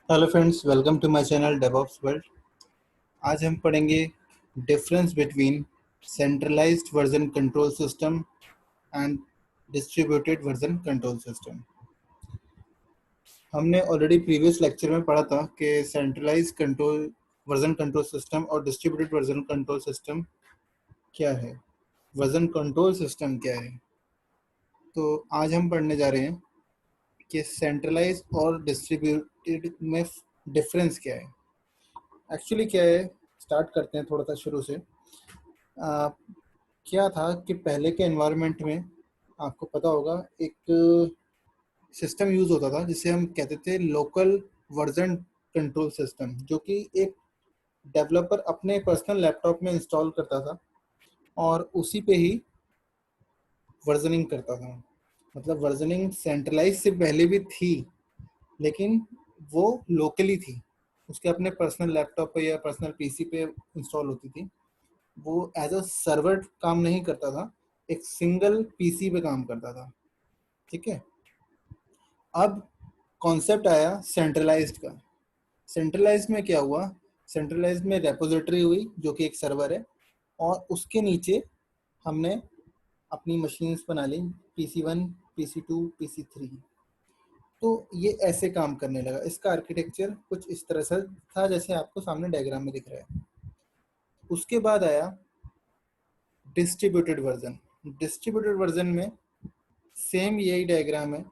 Hello friends, welcome to my channel DevOps world. आज हम पढ़ेंगे difference between centralised version control system and distributed version control system. हमने already previous lecture में पढ़ा था कि centralised control version control system और डिस्ट्रीब्यूटेड वर्जन कंट्रोल सिस्टम क्या है, वर्जन कंट्रोल सिस्टम क्या है। तो आज हम पढ़ने जा रहे हैं कि सेंट्रलाइज और डिस्ट्रीब्यूटेड में डिफरेंस क्या है, एक्चुअली क्या है। स्टार्ट करते हैं थोड़ा सा शुरू से। आ, क्या था कि पहले के एनवायरनमेंट में आपको पता होगा एक सिस्टम यूज होता था जिसे हम कहते थे लोकल वर्जन कंट्रोल सिस्टम, जो कि एक डेवलपर अपने पर्सनल लैपटॉप में इंस्टॉल करता था और उसी पे ही वर्जनिंग करता था। मतलब वर्जनिंग सेंट्रलाइज से पहले भी थी, लेकिन वो लोकली थी, उसके अपने पर्सनल लैपटॉप पे या पर्सनल पीसी पे इंस्टॉल होती थी। वो एज अ सर्वर काम नहीं करता था, एक सिंगल पीसी पे काम करता था। ठीक है। अब कॉन्सेप्ट आया सेंट्रलाइज्ड का। सेंट्रलाइज्ड में क्या हुआ, सेंट्रलाइज्ड में रेपोजिटरी हुई जो कि एक सर्वर है, और उसके नीचे हमने अपनी मशीन्स बना ली, PC1, PC2, PC3। तो ये ऐसे काम करने लगा। इसका आर्किटेक्चर कुछ इस तरह से था जैसे आपको सामने डायग्राम में दिख रहा है। उसके बाद आया डिस्ट्रीब्यूटेड वर्जन। डिस्ट्रीब्यूटेड वर्जन में सेम यही डायग्राम है,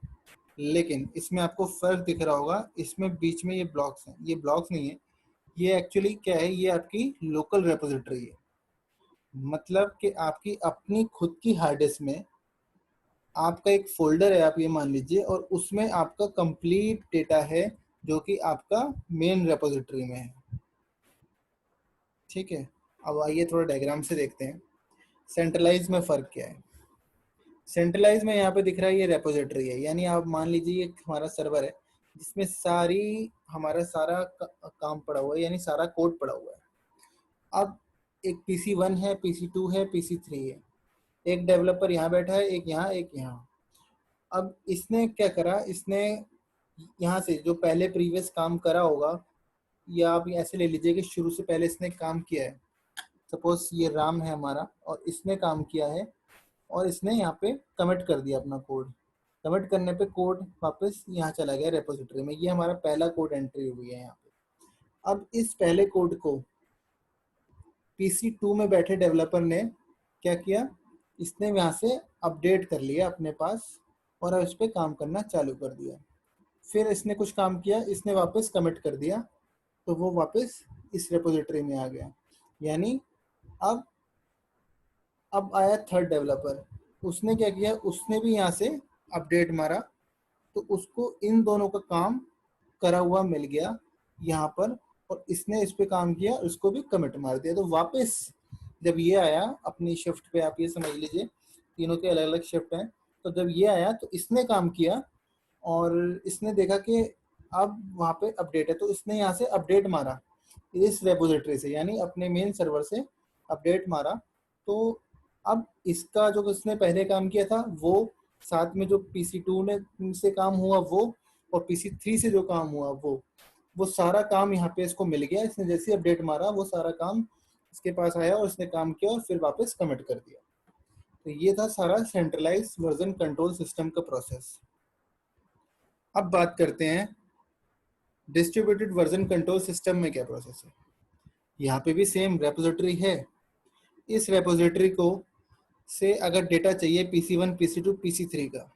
लेकिन इसमें आपको फर्क दिख रहा होगा। इसमें बीच में ये ब्लॉक्स हैं, ये ब्लॉक्स नहीं है, ये एक्चुअली क्या है, ये आपकी लोकल रेपोजिटरी है। मतलब कि आपकी अपनी खुद की हार्ड डिस्क में आपका एक फोल्डर है, आप ये मान लीजिए, और उसमें आपका कंप्लीट डेटा है जो कि आपका मेन रेपोजिटरी में है। ठीक है। अब आइए थोड़ा डायग्राम से देखते हैं सेंट्रलाइज में फ़र्क क्या है। सेंट्रलाइज में यहाँ पे दिख रहा है ये रेपोजिटरी है, यानी आप मान लीजिए ये हमारा सर्वर है जिसमें हमारा सारा काम पड़ा हुआ है, यानी सारा कोड पड़ा हुआ है। अब एक PC1 है, PC2 है, PC3 है, एक डेवलपर यहाँ बैठा है, एक यहाँ, एक यहाँ। अब इसने क्या करा, इसने यहाँ से जो पहले प्रीवियस काम करा होगा, या आप ऐसे ले लीजिए कि शुरू से पहले इसने काम किया है। सपोज ये राम है हमारा और इसने काम किया है, और इसने यहाँ पे कमिट कर दिया अपना कोड। कमिट करने पे कोड वापस यहाँ चला गया रेपोजिटरी में। ये हमारा पहला कोड एंट्री हुई है यहाँ पे। अब इस पहले कोड को PC2 में बैठे डेवलपर ने क्या किया, इसने यहाँ से अपडेट कर लिया अपने पास और इस पर काम करना चालू कर दिया। फिर इसने कुछ काम किया, इसने वापस कमिट कर दिया, तो वो वापस इस रेपोजिटरी में आ गया। यानी अब अब आया थर्ड डेवलपर, उसने क्या किया, उसने भी यहाँ से अपडेट मारा, तो उसको इन दोनों का काम करा हुआ मिल गया यहाँ पर, और इसने इस पे काम किया, उसको भी कमिट मार दिया। तो वापस जब ये आया अपनी शिफ्ट पे, आप ये समझ लीजिए तीनों के अलग अलग शिफ्ट हैं, तो जब ये आया तो इसने काम किया और इसने देखा कि अब वहाँ पे अपडेट है, तो इसने यहाँ से अपडेट मारा इस रेपोजिटरी से, यानी अपने मेन सर्वर से अपडेट मारा। तो अब इसका जो इसने पहले काम किया था वो, साथ में जो PC2 ने से काम हुआ वो, और PC3 से जो काम हुआ वो सारा काम यहाँ पे इसको मिल गया। इसने जैसे अपडेट मारा वो सारा काम इसके पास आया और इसने काम किया और फिर वापस कमिट कर दिया। तो ये था सारा सेंट्रलाइज वर्जन कंट्रोल सिस्टम का प्रोसेस। अब बात करते हैं डिस्ट्रीब्यूटेड वर्जन कंट्रोल सिस्टम में क्या प्रोसेस है। यहाँ पे भी सेम रेपोजिटरी है। इस रेपोजिटरी को से अगर डेटा चाहिए PC1, PC2, PC3 का,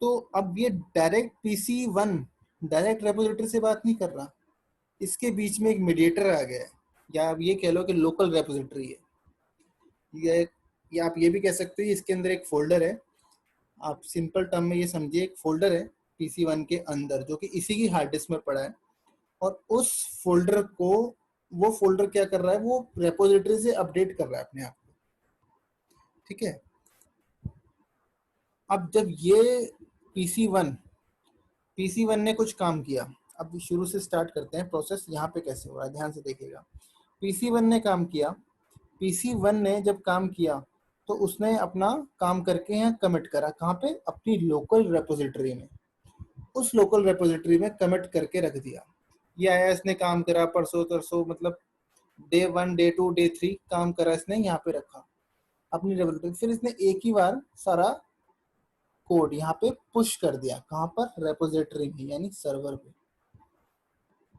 तो अब ये डायरेक्ट PC1 डायरेक्ट रेपोजिटरी से बात नहीं कर रहा, इसके बीच में एक मीडिएटर आ गया है, या आप ये कह लो कि लोकल रेपोजिटरी है। ये या आप ये भी कह सकते हैं इसके अंदर एक फोल्डर है। आप सिंपल टर्म में ये समझिए, एक फोल्डर है PC1 के अंदर जो कि इसी की हार्ड डिस्क में पड़ा है, और उस फोल्डर को, वो फोल्डर क्या कर रहा है, वो रेपोजिटरी से अपडेट कर रहा है अपने आप को। ठीक है। अब जब ये PC1 PC1 ने कुछ काम किया, अब शुरू से स्टार्ट करते हैं प्रोसेस यहाँ पे कैसे हो रहा है, ध्यान से देखिएगा। PC1 ने काम किया, PC1 ने जब काम किया तो उसने अपना काम करके यहाँ कमिट करा, कहाँ पे, अपनी लोकल रेपोजिटरी में। उस लोकल रेपोजिटरी में कमिट करके रख दिया। ये आया, इसने काम करा परसों तरसों, मतलब डे 1 डे 2 डे 3 काम करा, इसने यहाँ पे रखा अपनी रेपोजिटरी। फिर इसने एक ही बार सारा कोड यहाँ पे पुश कर दिया, कहाँ पर, रेपोजिटरी में, यानी सर्वर पे।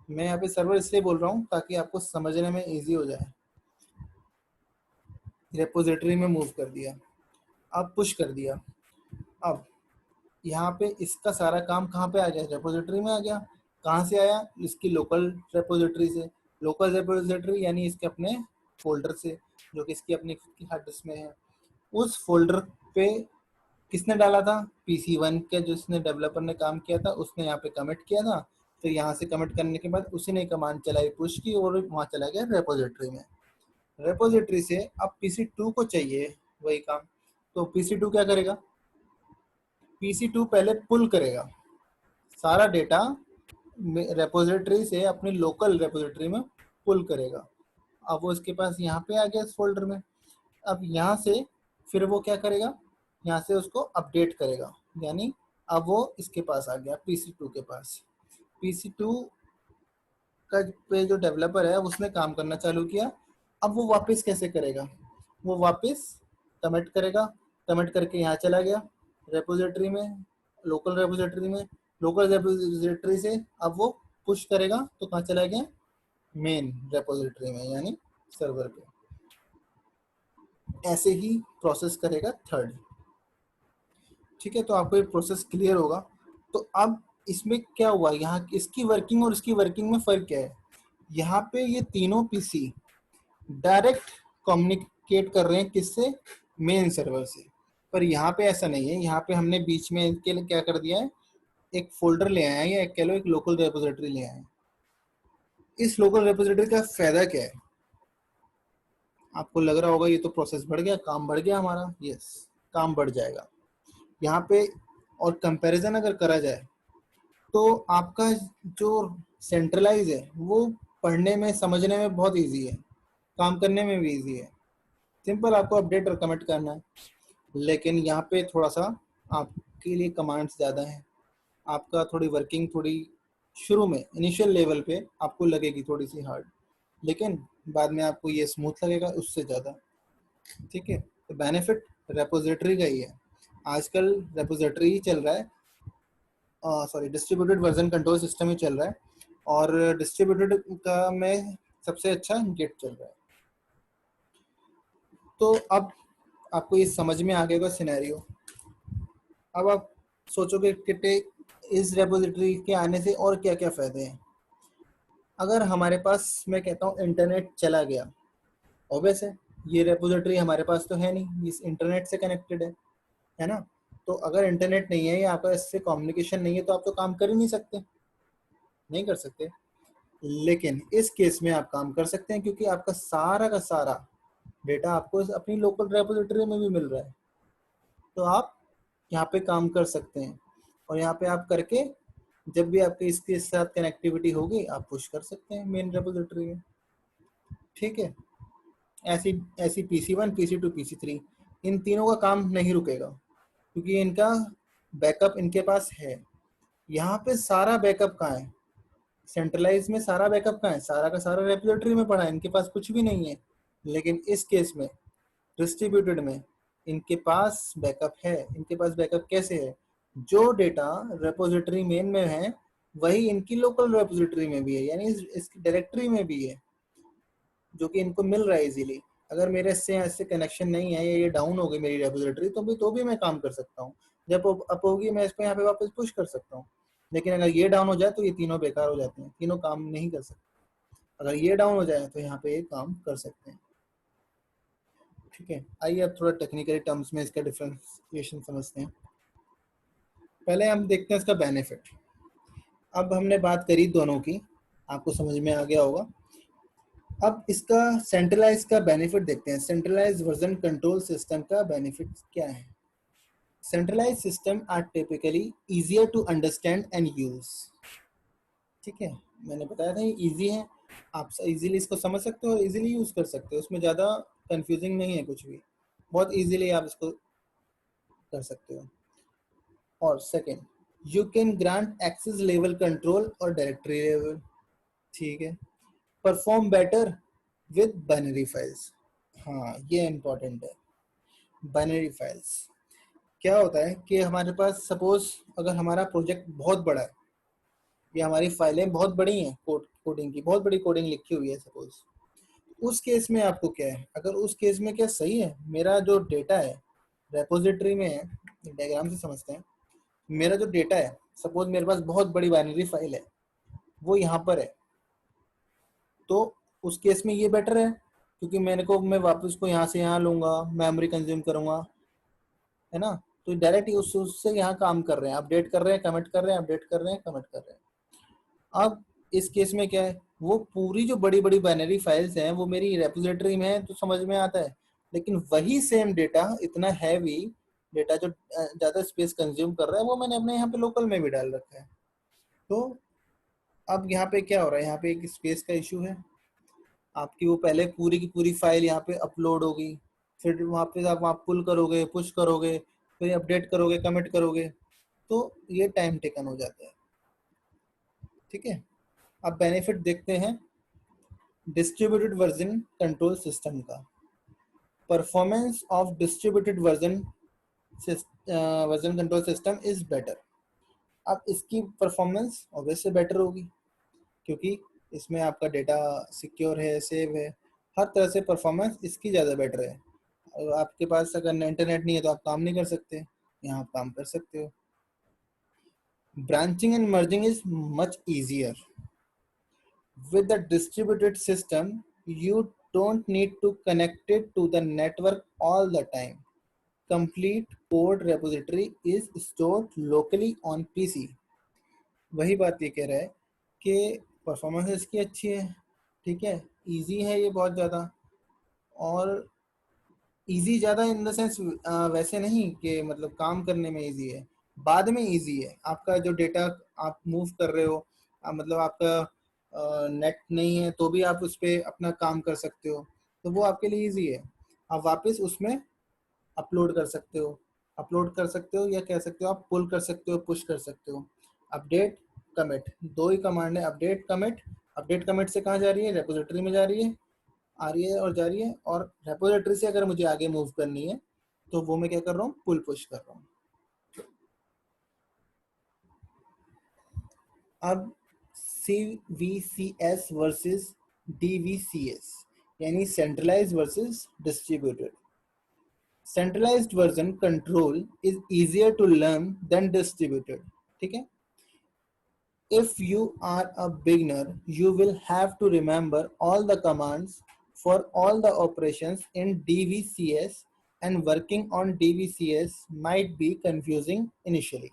मैं यहाँ पे सर्वर इसलिए बोल रहा हूँ ताकि आपको समझने में इजी हो जाए। रेपोजिटरी में मूव कर दिया, अब पुश कर दिया। अब यहाँ पे इसका सारा काम कहाँ पे आ गया, रेपोजिटरी में आ गया। कहाँ से आया, इसकी लोकल रेपोजिटरी से। लोकल रेपोजिटरी यानी इसके अपने फोल्डर से, जो कि इसकी अपनी खुद की हार्ड डिस्क में है। उस फोल्डर पे किसने डाला था, PC1 के जिसने डेवलपर ने काम किया था, उसने यहाँ पे कमिट किया था। तो यहाँ से कमिट करने के बाद उसी ने कमांड चलाई पुश की, और वहाँ चला गया रेपोजिटरी में। रेपोजिटरी से अब PC2 को चाहिए वही काम, तो PC2 क्या करेगा, PC2 पहले पुल करेगा सारा डेटा रेपोजिटरी से अपनी लोकल रेपोजिटरी में पुल करेगा। अब वो इसके पास यहाँ पे आ गया इस फोल्डर में। अब यहाँ से फिर वो क्या करेगा, यहाँ से उसको अपडेट करेगा, यानी अब वो इसके पास आ गया, PC2 के पास। PC2 का पे जो डेवलपर है उसने काम करना चालू किया। अब वो वापस कैसे करेगा, वो वापस कमिट करेगा, कमिट करके यहाँ चला गया रेपोजिटरी में, लोकल रेपोजिटरी में। लोकल रेपोजिटरी से अब वो पुश करेगा, तो कहाँ चला गया, मेन रेपोजिटरी में, यानी सर्वर पे। ऐसे ही प्रोसेस करेगा थर्ड। ठीक है, तो आपको ये प्रोसेस क्लियर होगा। तो अब इसमें क्या हुआ, यहाँ इसकी वर्किंग और इसकी वर्किंग में फर्क क्या है। यहाँ पे ये तीनों PC डायरेक्ट कम्युनिकेट कर रहे हैं किससे, मेन सर्वर से। पर यहाँ पे ऐसा नहीं है, यहाँ पे हमने बीच में इनके लिए क्या कर दिया है, एक फोल्डर ले आए हैं, या कह लो एक लोकल रेपोजिटरी ले आए हैं। इस लोकल रेपोजिटरी का फायदा क्या है, आपको लग रहा होगा ये तो प्रोसेस बढ़ गया, काम बढ़ गया हमारा। यस, काम बढ़ जाएगा यहाँ पे। और कंपैरिजन अगर करा जाए तो आपका जो सेंट्रलाइज है वो पढ़ने में समझने में बहुत इजी है, काम करने में भी इजी है। सिंपल, आपको अपडेट और कमिट करना है। लेकिन यहाँ पे थोड़ा सा आपके लिए कमांड्स ज़्यादा हैं, आपका थोड़ी वर्किंग थोड़ी शुरू में इनिशियल लेवल पे आपको लगेगी थोड़ी सी हार्ड, लेकिन बाद में आपको ये स्मूथ लगेगा उससे ज़्यादा। ठीक है, तो बेनिफिट रेपोजिटरी का ही है। आजकल रेपोजिटरी ही चल रहा है, sorry distributed version control system ही चल रहा है, और डिस्ट्रीब्यूटेड का में सबसे अच्छा गिट चल रहा है। तो अब आपको ये समझ में आ गया होगा सिनेरियो। अब आप सोचोगे कि इस रेपोजिटरी के आने से और क्या क्या फायदे हैं। अगर हमारे पास, मैं कहता हूँ, इंटरनेट चला गया, ऑब्वियस है ये रेपोजिटरी हमारे पास तो है नहीं, इस इंटरनेट से कनेक्टेड है ना। तो अगर इंटरनेट नहीं है या आपका इससे कम्युनिकेशन नहीं है तो आप तो काम कर ही नहीं सकते, नहीं कर सकते। लेकिन इस केस में आप काम कर सकते हैं, क्योंकि आपका सारा का सारा डेटा आपको अपनी लोकल रेपोजिटरी में भी मिल रहा है। तो आप यहाँ पे काम कर सकते हैं, और यहाँ पे आप करके जब भी आपके इसके साथ कनेक्टिविटी होगी आप पुश कर सकते हैं मेन रेपोजिटरी में। ठीक है, ऐसी ऐसी PC1 PC2 PC3 इन तीनों का काम नहीं रुकेगा, क्योंकि इनका बैकअप इनके पास है। यहाँ पे सारा बैकअप कहाँ है, सेंट्रलाइज में सारा बैकअप कहाँ है, सारा का सारा रेपोजिटरी में पड़ा है, इनके पास कुछ भी नहीं है। लेकिन इस केस में डिस्ट्रीब्यूटेड में इनके पास बैकअप है। इनके पास बैकअप कैसे है, जो डेटा रेपोजिटरी मेन में है वही इनकी लोकल रेपोजिटरी में भी है, यानी इसकी डायरेक्टरी में भी है, जो कि इनको मिल रहा है इजीली। अगर मेरे इससे कनेक्शन नहीं है या ये डाउन हो गई मेरी रेपोजिटरी, तो भी मैं काम कर सकता हूँ। जब अप होगी मैं इसको यहाँ पे वापस पुश कर सकता हूँ। लेकिन अगर ये डाउन हो जाए तो ये तीनों बेकार हो जाते हैं, तीनों काम नहीं कर सकते। अगर ये डाउन हो जाए तो यहाँ पे ये काम कर सकते हैं। ठीक है, आइए अब थोड़ा टेक्निकली टर्म्स में इसका डिफरेंशिएशन समझते हैं। पहले हम देखते हैं इसका बेनिफिट। अब हमने बात करी दोनों की, आपको समझ में आ गया होगा। अब इसका सेंट्रलाइज का बेनिफिट देखते हैं। सेंट्रलाइज वर्जन कंट्रोल सिस्टम का बेनिफिट क्या है। Centralise system are typically easier to understand and use. ठीक है, मैंने बताया था ये इजी है, आप इजीली इसको समझ सकते हो, इजीली यूज कर सकते हो, उसमें ज़्यादा कंफ्यूजिंग नहीं है कुछ भी, बहुत इजीली आप इसको कर सकते हो। और second, you can grant access level control और डायरेक्टरी लेवल, ठीक है। Perform better with binary files, हाँ ये इंपॉर्टेंट है। बाइनरी फाइल्स क्या होता है कि हमारे पास सपोज अगर हमारा प्रोजेक्ट बहुत बड़ा है या हमारी फाइलें बहुत बड़ी हैं, कोडिंग की बहुत बड़ी कोडिंग लिखी हुई है सपोज, उस केस में आपको क्या है, अगर उस केस में क्या सही है, मेरा जो डेटा है रेपोजिटरी में है, डायग्राम से समझते हैं। मेरा जो डेटा है सपोज मेरे पास बहुत बड़ी बाइनरी फाइल है, वो यहाँ पर है, तो उस केस में ये बेटर है क्योंकि मैं वापस को यहाँ से यहाँ लूंगा, मेमोरी कंज्यूम करूंगा, है ना। तो डायरेक्ट उससे यहाँ काम कर रहे हैं, अपडेट कर रहे हैं, कमिट कर रहे हैं, अपडेट कर रहे हैं, कमिट कर रहे हैं। अब इस केस में क्या है, वो पूरी जो बड़ी बड़ी बाइनरी फाइल्स हैं वो मेरी रेपोजिटरी में है तो समझ में आता है, लेकिन वही सेम डेटा इतना हैवी डेटा जो ज़्यादा स्पेस कंज्यूम कर रहा है वो मैंने अपने यहाँ पे लोकल में भी डाल रखा है। तो अब यहाँ पे क्या हो रहा है, यहाँ पे एक स्पेस का इशू है। आपकी वो पहले पूरी की पूरी फाइल यहाँ पे अपलोड होगी, फिर वहाँ पे आप पुल करोगे, पुश करोगे, फिर अपडेट करोगे, कमिट करोगे, तो ये टाइम टेकन हो जाता है, ठीक है। अब बेनिफिट देखते हैं डिस्ट्रीब्यूटेड वर्जन कंट्रोल सिस्टम का। Performance of distributed version control system is better. अब इसकी परफॉर्मेंस ऑब्वियसली बेटर होगी क्योंकि इसमें आपका डेटा सिक्योर है, सेव है, हर तरह से परफॉर्मेंस इसकी ज़्यादा बेटर है। और आपके पास अगर इंटरनेट नहीं है तो आप काम नहीं कर सकते, यहाँ आप काम कर सकते हो। Branching and merging is much easier with the distributed system. You don't need to connect it to the network all the time. Complete code repository is stored locally on PC. वही बात ये कह रहा है कि परफॉर्मेंस इसकी अच्छी है, ठीक है, इजी है ये बहुत ज़्यादा, और इजी ज़्यादा इन द सेंस वैसे नहीं कि मतलब काम करने में इजी है, बाद में इजी है। आपका जो डेटा आप मूव कर रहे हो, मतलब आपका नेट नहीं है तो भी आप उस पर अपना काम कर सकते हो, तो वो आपके लिए इजी है। आप वापस उसमें अपलोड कर सकते हो, या कह सकते हो आप पुल कर सकते हो, पुश कर सकते हो। अपडेट कमिट दो ही कमांड है, अपडेट कमिट। अपडेट कमिट से कहाँ जा रही है, रेपोजिटरी में जा रही है, आ रही है और जा रही है, और रेपोजिटरी से अगर मुझे आगे मूव करनी है तो वो मैं क्या कर रहा हूँ, पुल पुश कर रहा हूँ। अब CVCS वर्सेस DVCS यानी centralised versus distributed. Centralised version control is easier to learn than distributed, ठीक है। If you are a beginner, you will have to remember all the commands for all the operations in DVCS, and working on DVCS might be confusing initially.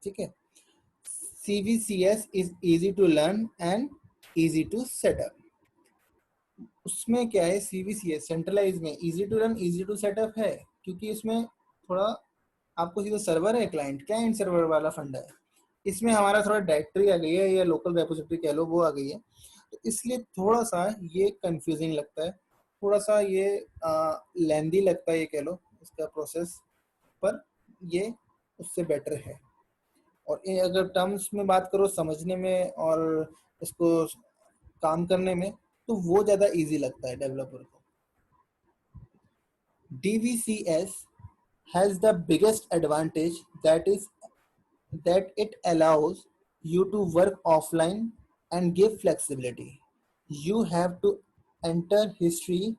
ठीक है। CVCS is easy to learn and easy to set up. उसमें क्या है, CVCS centralise में easy to learn, easy to set up है क्योंकि इसमें थोड़ा आपको सीधा सर्वर है, क्लाइंट सर्वर वाला फंडा है। इसमें हमारा थोड़ा डायरेक्टरी आ गई है या लोकल रेपोजिटरी कह लो, वो आ गई है, तो इसलिए थोड़ा सा ये कंफ्यूजिंग लगता है, थोड़ा सा ये लेंदी लगता है ये कह लो इसका प्रोसेस, पर ये उससे बेटर है। और ये अगर टर्म्स में बात करो समझने में और इसको काम करने में, तो वो ज़्यादा इजी लगता है डेवलपर को। DVCS has the biggest advantage, that it allows you to work offline and give flexibility. You have to entire history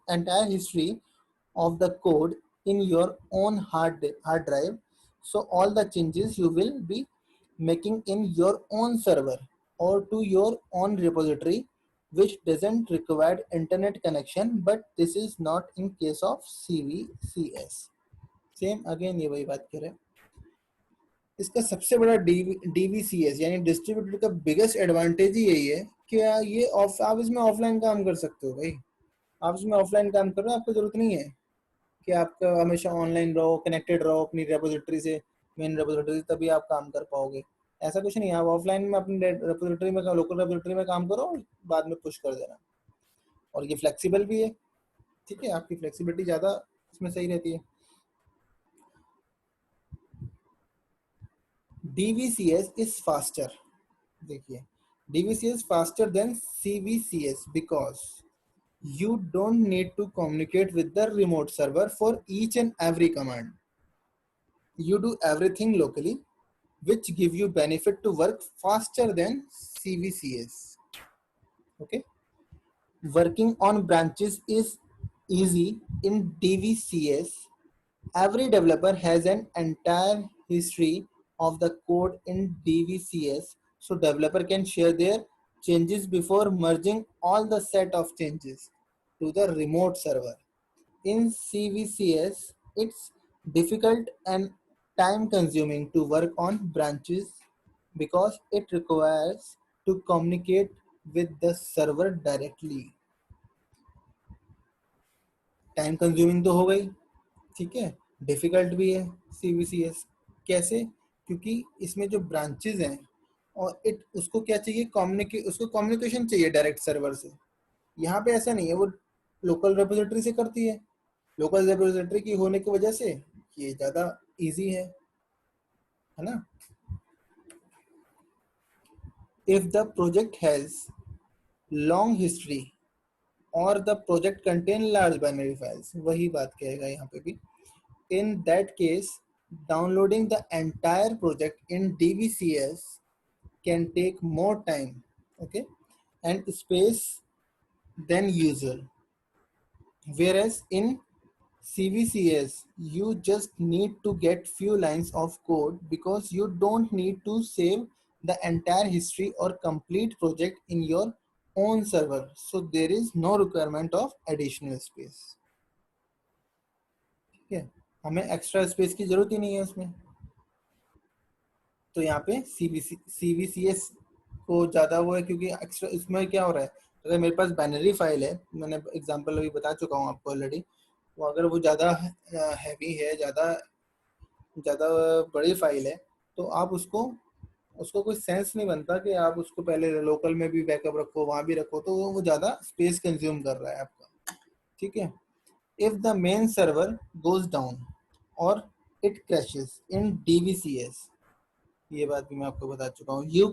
of the code in your own hard drive. So all the changes you will be making in your own server or to your own repository, which doesn't require internet connection, but this is not in case of CVCS. Same again ये वही बात कर रहे हैं। इसका सबसे बड़ा DVCS यानी डिस्ट्रीब्यूटेड का बिगेस्ट एडवांटेज ही यही है कि ये आप इसमें ऑफलाइन काम कर सकते हो भाई। आप इसमें ऑफलाइन काम कर रहे हो, आपको जरूरत नहीं है कि आपका हमेशा ऑनलाइन रहो, कनेक्टेड रहो अपनी रेपोजिटरी से, मेन रेपोजिटरी से, तभी आप काम कर पाओगे। ऐसा कुछ नहीं है, आप ऑफलाइन में अपनी रेपोजिटरी में, लोकल रेपोजिटरी में काम करो, बाद में पुश कर देना। और ये फ्लेक्सिबल भी है, ठीक है, आपकी फ्लेक्सिबिलिटी ज़्यादा इसमें सही रहती है। DVCS is faster. देखिए, DVCS faster than CVCS because you don't need to communicate with the remote server for each and every command. You do everything locally, which give you benefit to work faster than CVCS. Okay. Working on branches is easy in DVCS. Every developer has an entire history of the code in DVCS, so developer can share their changes before merging all the set of changes to the remote server. In CVCS, it's difficult and time consuming to work on branches because it requires to communicate with the server directly. Time consuming तो हो गई, ठीक है, difficult भी है सीवीसीएस। कैसे? क्योंकि इसमें जो ब्रांचेज हैं और इट उसको क्या चाहिए, उसको कम्युनिकेशन चाहिए डायरेक्ट सर्वर से। यहाँ पे ऐसा नहीं है, वो लोकल रेपोजिटरी से करती है। लोकल रेपोजिटरी की होने की वजह से ये ज़्यादा इजी है ना। If the project has long history और the project contain large binary files, वही बात कहेगा यहाँ पे भी। In that case, downloading the entire project in DVCS can take more time, okay, and space than usual. Whereas in CVCS, you just need to get few lines of code because you don't need to save the entire history or complete project in your own server. So there is no requirement of additional space. ठीक है, हमें extra space की जरूरत ही नहीं है उसमें। तो यहाँ पे सीवीसीएस को ज़्यादा वो है, क्योंकि एक्स्ट्रा इसमें क्या हो रहा है, अगर मेरे पास बाइनरी फाइल है, मैंने एग्जांपल अभी बता चुका हूँ आपको ऑलरेडी, वो अगर वो ज़्यादा हैवी है, ज़्यादा बड़ी फाइल है, तो आप उसको कोई सेंस नहीं बनता कि आप उसको पहले लोकल में भी बैकअप रखो, वहाँ भी रखो, तो वो ज़्यादा स्पेस कंज्यूम कर रहा है आपका। ठीक है। If the main server goes down और इट क्रैशेस इन DVCS, ये बात भी मैं आपको बता चुका हूँ, you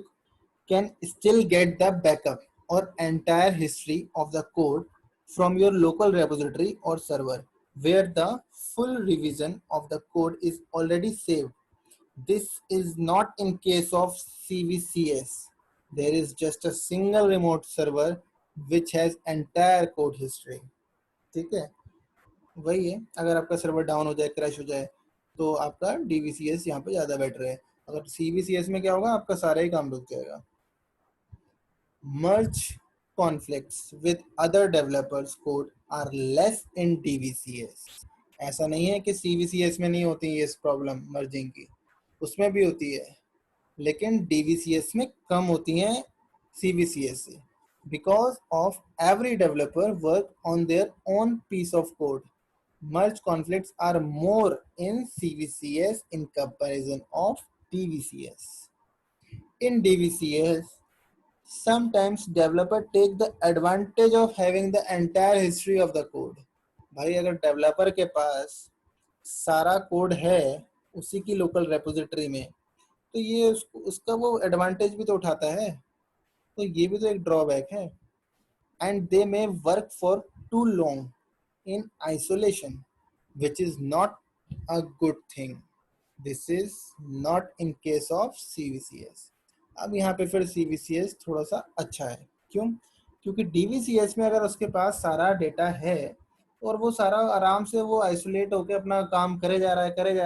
can still get the backup और entire history of the code from your local repository और server where the full revision of the code is already saved. This is not in case of CVCS. There is just a single remote server which has entire code history. ठीक है, वही है, अगर आपका server down हो जाए, crash हो जाए, तो आपका DVCS यहाँ पे ज़्यादा बेटर है। अगर CVCS में क्या होगा, आपका सारा ही काम रुक जाएगा। Merge conflicts with other developers code are less in DVCS. ऐसा नहीं है कि CVCS में नहीं होती ये प्रॉब्लम मर्जिंग की, उसमें भी होती है, लेकिन DVCS में कम होती हैं CVCS से, because of every developer work on their own piece of code. Merge conflicts are more in CVCS in comparison of DVCS. In DVCS, sometimes developer take the advantage of having the entire history of the code. भाई अगर developer के पास सारा code है उसी की local repository में, तो ये उसका वो एडवांटेज भी तो उठाता है, तो ये भी तो एक ड्रॉबैक है। And they may work for too long in isolation which is not a good thing. This is not in case of CVCS। अब यहाँ पे फिर CVCS थोड़ा सा अच्छा है, क्यों? क्योंकि DVCS में अगर उसके पास सारा डेटा है और वो सारा आराम से वो आइसोलेट होकर अपना काम करे जा रहा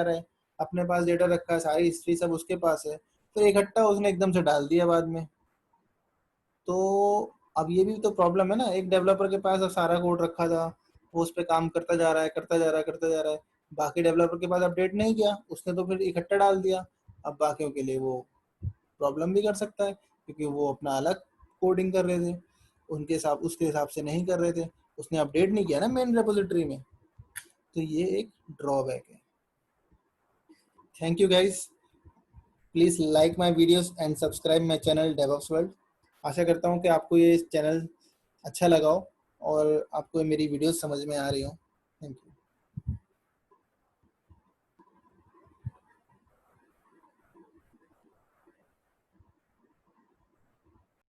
है, अपने पास डेटा रखा है, सारी हिस्ट्री सब उसके पास है, तो इकट्ठा उसने एकदम से डाल दिया बाद में। तो अब ये भी तो प्रॉब्लम है ना, एक डेवलपर के पास अब सारा कोड रखा था, वो उस पर काम करता जा रहा है, बाकी डेवलपर के पास अपडेट नहीं किया उसने, तो फिर इकट्ठा डाल दिया। अब बाकियों के लिए वो प्रॉब्लम भी कर सकता है, क्योंकि वो अपना अलग कोडिंग कर रहे थे, उसके हिसाब से नहीं कर रहे थे, उसने अपडेट नहीं किया ना मेन रेपोजिटरी में, तो ये एक ड्रॉबैक है। Thank you guys, please like my videos and subscribe my channel DevOps world. आशा करता हूँ कि आपको ये चैनल अच्छा लगा हो और आपको मेरी वीडियोस समझ में आ रही हो।